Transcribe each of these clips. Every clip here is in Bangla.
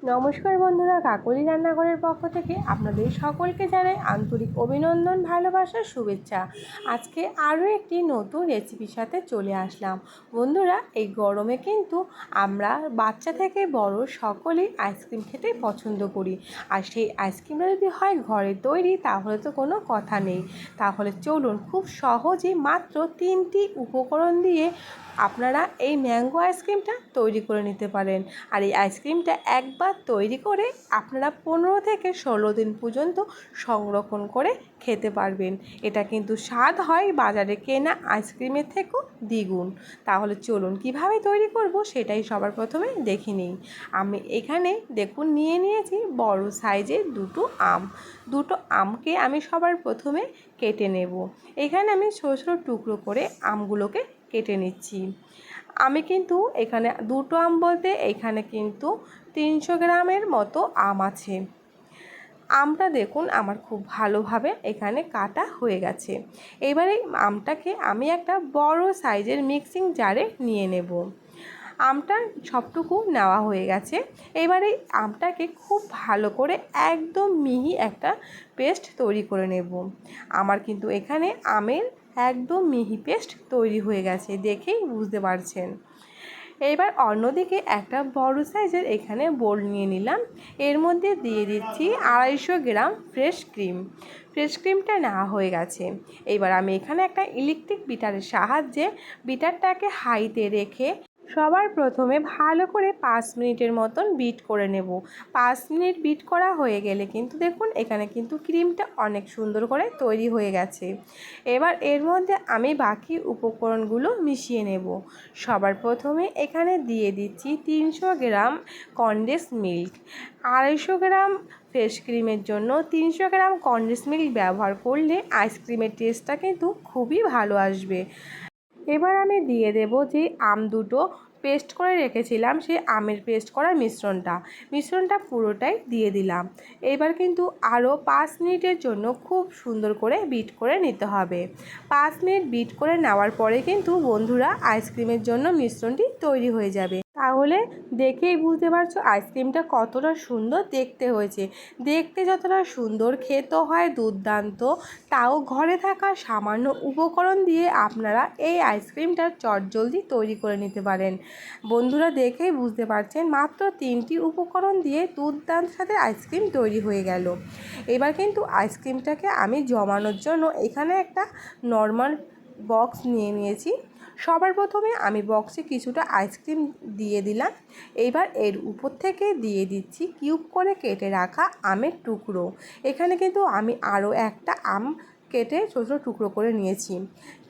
নমস্কার বন্ধুরা, কাকলি রান্নাঘরের পক্ষ থেকে আপনাদের সকলকে জানাই আন্তরিক অভিনন্দন, ভালোবাসা, শুভেচ্ছা। আজকে আরও একটি নতুন রেসিপির সাথে চলে আসলাম। বন্ধুরা, এই গরমে কিন্তু আমরা বাচ্চা থেকে বড় সকলেই আইসক্রিম খেতে পছন্দ করি। আর সেই আইসক্রিমটা যদি হয় ঘরে তৈরি, তাহলে তো কোনো কথা নেই। তাহলে চলুন, খুব সহজেই মাত্র 3টি উপকরণ দিয়ে আপনারা এই ম্যাঙ্গো আইসক্রিমটা তৈরি করে নিতে পারেন। আর এই আইসক্রিমটা একবার তৈরি করে আপনারা 15 থেকে 16 দিন পর্যন্ত সংরক্ষণ করে খেতে পারবেন। এটা কিন্তু স্বাদ হয় বাজারে কেনা আইসক্রিমের থেকেও দ্বিগুণ। তাহলে চলুন কিভাবে তৈরি করব সেটাই সবার প্রথমে দেখে নিই। আমি এখানে দেখুন নিয়ে নিয়েছি বড় সাইজের দুটো আমকে আমি সবার প্রথমে কেটে নেব। এখানে আমি ছোটো ছোটো টুকরো করে আমগুলোকে কেটে নিচ্ছি। আমি কিন্তু এখানে দুটো আম বলতে এখানে কিন্তু 300 গ্রামের মতো আম আছে। আমটা দেখুন আমার খুব ভালোভাবে এখানে কাটা হয়ে গেছে। এবারে আমটাকে আমি একটা বড় সাইজের মিক্সিং জারে নিয়ে নেব। আমটা সবটুকু নেওয়া হয়ে গেছে। এবারে আমটাকে খুব ভালো করে একদম মিহি একটা পেস্ট তৈরি করে নেব। আমার কিন্তু এখানে আমের একদম মিহি পেস্ট তৈরি হয়ে গেছে, দেখেই বুঝতে পারছেন। এবার অন্যদিকে একটা বড় সাইজের এখানে বোল নিয়ে নিলাম। এর মধ্যে দিয়ে দিচ্ছি 250 গ্রাম ফ্রেশ ক্রিমটা নেওয়া হয়ে গেছে। এবার আমি এখানে একটা ইলেকট্রিক বিটারের সাহায্যে বিটারটাকে হাইতে রেখে সবার প্রথমে ভালো করে 5 মিনিটের মতন বিট করে নেব। 5 মিনিট বিট করা হয়ে গেলে কিন্তু দেখুন এখানে কিন্তু ক্রিমটা অনেক সুন্দর করে তৈরি হয়ে গেছে। এবার এর মধ্যে আমি বাকি উপকরণগুলো মিশিয়ে নেব। সবার প্রথমে এখানে দিয়ে দিচ্ছি 300 গ্রাম কনডেন্স মিল্ক। 250 গ্রাম ফ্রেশ ক্রিমের জন্য 300 গ্রাম কনডেন্স মিল্ক ব্যবহার করলে আইসক্রিমের টেস্টটা কিন্তু খুবই ভালো আসবে। এবার আমি দিয়ে দেব যে আম দুটো পেস্ট করে রেখেছিলাম, সেই আমের পেস্ট করা মিশ্রণটা পুরোটাই দিয়ে দিলাম। এবার কিন্তু আরও 5 মিনিটের জন্য খুব সুন্দর করে বিট করে নিতে হবে। 5 মিনিট বিট করে নেওয়ার পরে কিন্তু বন্ধুরা আইসক্রিমের জন্য মিশ্রণটি তৈরি হয়ে যাবে। তাহলে দেখেই বুঝতে পারছো আইসক্রিমটা কতটা সুন্দর দেখতে হয়েছে। দেখতে যতটা সুন্দর, খেতেও হয় দুর্দান্ত। তাও ঘরে থাকা সামান্য উপকরণ দিয়ে আপনারা এই আইসক্রিমটা চটজলদি তৈরি করে নিতে পারেন। বন্ধুরা, দেখেই বুঝতে পারছেন মাত্র 3টি উপকরণ দিয়ে দুর্দান্ত সাথে আইসক্রিম তৈরি হয়ে গেল। এবার কিন্তু আইসক্রিমটাকে আমি জমানোর জন্য এখানে একটা নর্মাল বক্স নিয়ে নিয়েছি। সবার প্রথমে আমি বক্সে কিছুটা আইসক্রিম দিয়ে দিলাম। এবার এর উপর থেকে দিয়ে দিচ্ছি কিউব করে কেটে রাখা আমের টুকরো। এখানে কিন্তু আমি আরও একটা আম কেটে ছোটো ছোটো টুকরো করে নিয়েছি।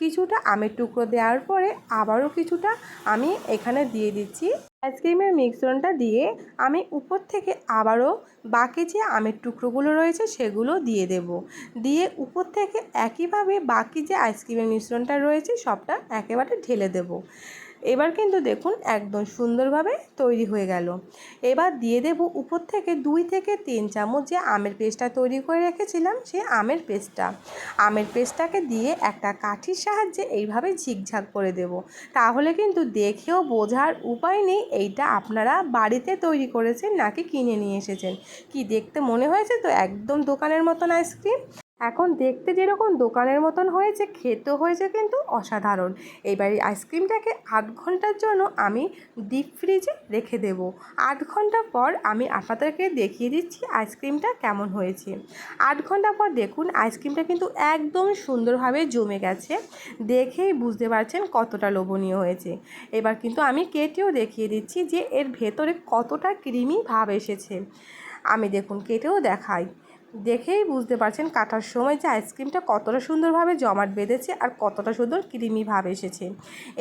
কিছুটা আমের টুকরো দেওয়ার পরে আবারও কিছুটা আমি এখানে দিয়ে দিচ্ছি। আইসক্রিমের মিশ্রণটা দিয়ে আমি উপর থেকে আবারও বাকি যে আমের টুকরোগুলো রয়েছে সেগুলো দিয়ে দেব। দিয়ে উপর থেকে একইভাবে বাকি যে আইসক্রিমের মিশ্রণটা রয়েছে সবটা একেবারে ঢেলে দেব। এবার কিন্তু দেখুন একদম সুন্দরভাবে তৈরি হয়ে গেল। এবার দিয়ে দেব উপর থেকে 2 থেকে 3 চামচ যে আমের পেস্টটা তৈরি করে রেখেছিলাম, সেই আমের পেস্টটাকে দিয়ে একটা কাঠির সাহায্যে এইভাবে ঝিকঝাক করে দেব। তাহলে কিন্তু দেখেও বোঝার উপায় নেই এইটা আপনারা বাড়িতে তৈরি করেছেন নাকি কিনে নিয়ে এসেছেন। কি দেখতে মনে হয়েছে তো একদম দোকানের মতন আইসক্রিম। এখন দেখতে যেরকম দোকানের মতন হয়েছে, খেতেও হয়েছে কিন্তু অসাধারণ। এবার এই আইসক্রিমটাকে 8 ঘন্টার জন্য আমি ডিপ ফ্রিজে রেখে দেব। 8 ঘন্টা পর আমি আপনাদেরকে দেখিয়ে দিচ্ছি আইসক্রিমটা কেমন হয়েছে। 8 ঘন্টা পর দেখুন আইসক্রিমটা কিন্তু একদম সুন্দরভাবে জমে গেছে। দেখেই বুঝতে পারছেন কতটা লোভনীয় হয়েছে। এবার কিন্তু আমি কেটেও দেখিয়ে দিচ্ছি যে এর ভেতরে কতটা ক্রিমি ভাব এসেছে। আমি দেখুন কেটেও দেখাই, দেখেই বুঝতে পারছেন কাটার সময় যে আইসক্রিমটা কতটা সুন্দরভাবে জমাট বেঁধেছে আর কতটা সুন্দর ক্রিমি ভাব এসেছে।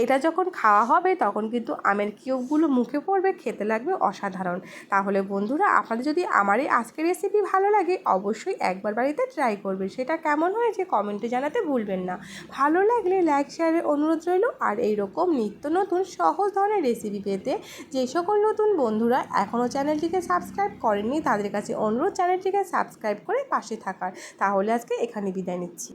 এটা যখন খাওয়া হবে তখন কিন্তু আমের কিউবগুলো মুখে পড়বে, খেতে লাগবে অসাধারণ। তাহলে বন্ধুরা, আপনাদের যদি আমার এই আজকের রেসিপি ভালো লাগে অবশ্যই একবার বাড়িতে ট্রাই করবে। সেটা কেমন হয়েছে কমেন্টে জানাতে ভুলবেন না। ভালো লাগলে লাইক শেয়ারের অনুরোধ রইল। আর এইরকম নিত্য নতুন সহজ ধরনের রেসিপি পেতে যে সকল নতুন বন্ধুরা এখনও চ্যানেলটিকে সাবস্ক্রাইব করেননি তাদের কাছে অনুরোধ চ্যানেলটিকে সাবস্ক্রাইব করে পাশে থাকার। তাহলে আজকে এখানে বিদায় নিচ্ছি।